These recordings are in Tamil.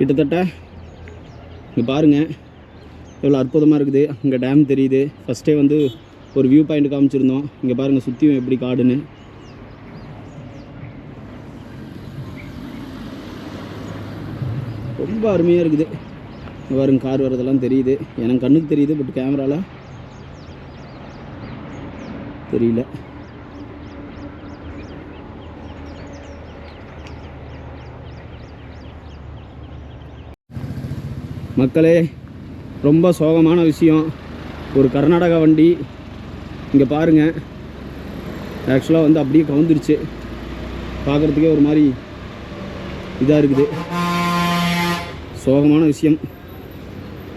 கிட்டத்தட்ட இங்கே பாருங்கள் எவ்வளோ அற்புதமாக இருக்குது. அங்கே டேம் தெரியுது. ஃபஸ்ட்டே வந்து ஒரு வியூ பாயிண்ட் காமிச்சிருந்தோம். இங்கே பாருங்கள் சுற்றியும் எப்படி காடுன்னு. ரொம்ப அருமையாக இருக்குது. இங்கே பாருங்க கார் வரதெல்லாம் தெரியுது. எனக்கு கண்ணுக்கு தெரியுது, பட் கேமராவில் தெரியல. மக்களே, ரொம்ப சோகமான விஷயம். ஒரு கர்நாடகா வண்டி இங்கே பாருங்கள், ஆக்சுவலாக வந்து அப்படியே கவுந்துருச்சு. பார்க்குறதுக்கே ஒரு மாதிரி இதாக இருக்குது. சோகமான விஷயம்.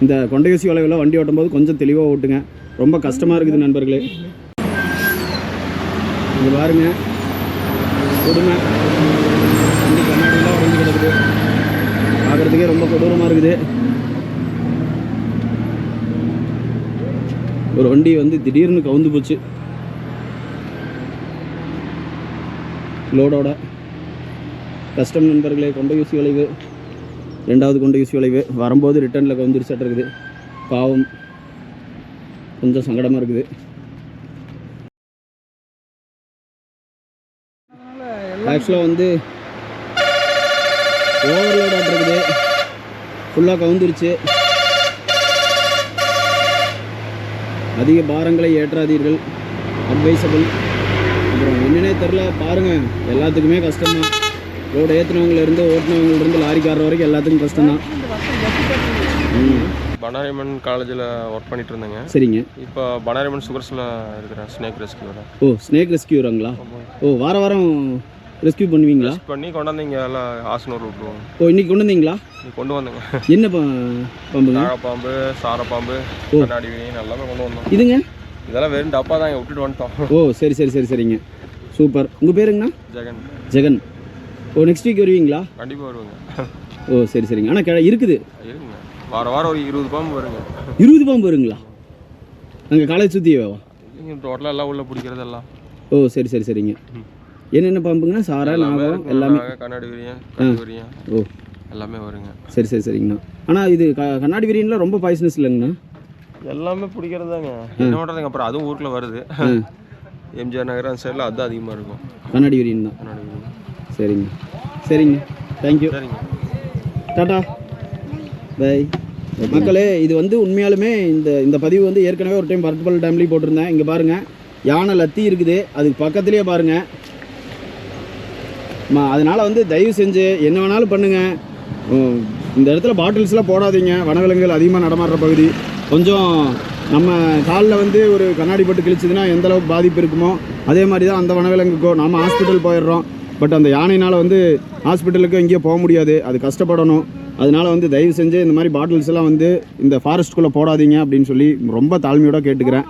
இந்த கொண்டையூசி வளைவில் வண்டி ஓட்டும்போது கொஞ்சம் தெளிவாக ஓட்டுங்க. ரொம்ப கஷ்டமாக இருக்குது நண்பர்களே. இங்கே பாருங்கள் கொடுமை. வண்டி கண்ணாடிலாம் உடைஞ்சு கிடக்குது. பார்க்குறதுக்கே ரொம்ப கொடூரமாக இருக்குது. ஒரு வண்டி வந்து திடீர்னு கவுந்து போச்சு லோடோட. கஷ்டம் நண்பர்களே. கொண்டையூசி வளைவு, 2வது கொண்டையூசி வளைவு. வரும்போது ரிட்டர்னில் கவுந்துருச்சாட்டு இருக்குது. பாவம், கொஞ்சம் சங்கடமாக இருக்குது. ஆக்சுவலாக வந்து ஓவர்லோடாக இருக்குது. ஃபுல்லாக கவுந்துருச்சு. அதிக பாரங்களை ஏற்றாதீர்கள், அட்வைசபிள். அப்புறம் என்னன்னே தெரில பாருங்கள், எல்லாத்துக்குமே கஷ்டம்தான். ரோடு ஏற்றினவங்கலேருந்து ஓட்டினவங்கலேருந்து லாரிக்காரர் வரைக்கும் எல்லாத்துக்கும் கஷ்டம்தான். பனாரிமன் காலேஜில் ஒர்க் பண்ணிட்டு இருந்தேங்க. சரிங்க. இப்போ பனாரிமன் சுகர்ஸில் இருக்கிறேன், ஸ்னேக் ரெஸ்கியூவர். ஓ, ஸ்னேக் ரெஸ்கியூவருங்களா? ஓ, வாரம் ரெஸ்கியூ பண்ணுவீங்களா? பண்ணி கொண்டாந்து இங்கே எல்லாம் ஆசனூர் விட்டுருவோம். ஓ, இன்னைக்கு கொண்டு வந்தீங்களா? கொண்டு வந்தேங்க. என்ன பாம்புங்க? நாகப்பாம்பு, சாரப்பாம்பு, கண்ணாடி வீண் எல்லாமே கொண்டு வந்தோம். இதுங்க இதெல்லாம் வெறும் டப்பா தான் விட்டுட்டு வந்துட்டோம். ஓ, சரி சரி சரி சரிங்க, சூப்பர். உங்கள் பேருங்கண்ணா? ஜெகன். ஜெகன். ஓ, நெக்ஸ்ட் வீக் வருவீங்களா? கண்டிப்பாக வருவாங்க. ஓ, சரி சரிங்க. ஆனால் இருக்குது இருக்குங்க. வாரம் ஒரு 20 பாம்பு வருங்க. 20 பாம்பு வருங்களா? அங்கே காலேஜ் சுற்றியேவா? டோட்டலாக எல்லாம் உள்ள பிடிக்கிறது எல்லாம். ஓ, சரி சரி சரிங்க. என்னென்ன பாம்புங்கண்ணா? சாரா, நாகம் எல்லாமே? கண்ணாடி விரியன், ஓ எல்லாமே வருங்க. சரி சரி சரிங்கண்ணா. ஆனால் இது கண்ணாடி விரியன்லாம் ரொம்ப பாய்சனஸ் இல்லைங்கண்ணா? எல்லாமே பிடிக்கிறது தாங்க. என்ன பண்ணுறதுங்க, அப்புறம் அதுவும் ஊருக்குள்ள வருது. எம்ஜிஆர் நகர் அந்த சைடில் அதுதான் அதிகமாக இருக்கும். கண்ணாடி விரியன் தான். கண்ணாடி விரியன். சரிங்க சரிங்க, தேங்க்யூ. சரிங்க, டாட்டா, பை. மக்களே, இது வந்து உண்மையாலுமே இந்த பதிவு வந்து ஏற்கனவே ஒரு டைம் பரட்டுப்பல் டேம்லேயும் போட்டிருந்தேன். இங்கே பாருங்கள், யானை லத்தி இருக்குது, அதுக்கு பக்கத்துலேயே பாருங்கள். அதனால் வந்து தயவு செஞ்சு என்ன வேணாலும் பண்ணுங்கள். இந்த இடத்துல பாட்டில்ஸ்லாம் போடாதீங்க. வனவிலங்குகள் அதிகமாக நடமாடுற பகுதி. கொஞ்சம் நம்ம காலில் வந்து ஒரு கண்ணாடி போட்டு கிழிச்சதுன்னா எந்த அளவுக்கு பாதிப்பு இருக்குமோ அதே மாதிரி தான் அந்த வனவிலங்குக்கோ. நம்ம ஹாஸ்பிட்டல் போயிடுறோம், பட் அந்த யானையினால் வந்து ஹாஸ்பிட்டலுக்கு எங்கேயோ போக முடியாது, அது கஷ்டப்படணும். அதனால் வந்து தயவு செஞ்சு இந்த மாதிரி பாட்டில்ஸ் எல்லாம் வந்து இந்த ஃபாரஸ்ட்குள்ளே போடாதீங்க அப்படின்னு சொல்லி ரொம்ப தாழ்மையோட கேட்டுக்கிறேன்.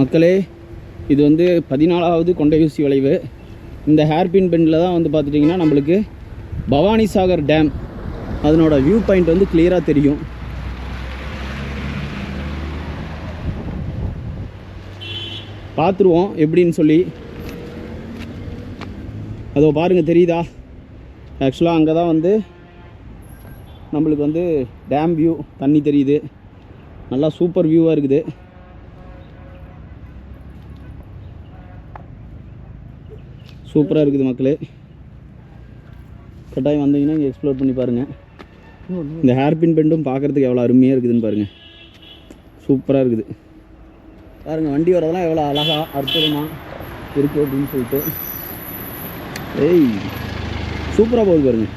மக்களே, இது வந்து 14வது கொண்டையூசி வளைவு. இந்த ஹேர்பின் பெண்டில் தான் வந்து பார்த்துட்டிங்கன்னா நம்மளுக்கு பவானி சாகர் டேம், அதனோட வியூ பாயிண்ட் வந்து கிளியராக தெரியும். பார்த்துருவோம் எப்படின்னு சொல்லி. அதோ பாருங்கள், தெரியுதா? ஆக்சுவலாக அங்கே தான் வந்து நம்மளுக்கு வந்து டேம் வியூ, தண்ணி தெரியுது. நல்லா சூப்பர் வியூவாக இருக்குது. சூப்பராக இருக்குது மக்களே. கட்டாயம் வந்தீங்கன்னா இங்கே எக்ஸ்ப்ளோர் பண்ணி பாருங்கள். இந்த ஹேர்பின் பெண்டும் பார்க்குறதுக்கு எவ்வளோ அருமையாக இருக்குதுன்னு பாருங்கள். சூப்பராக இருக்குது பாருங்கள். வண்டி வரதெல்லாம் எவ்வளோ அழகாக அற்புதமாக இருக்குது அப்படின்னு சொல்லிட்டு. ஏய், சூப்பராக போகுது பாருங்கள்.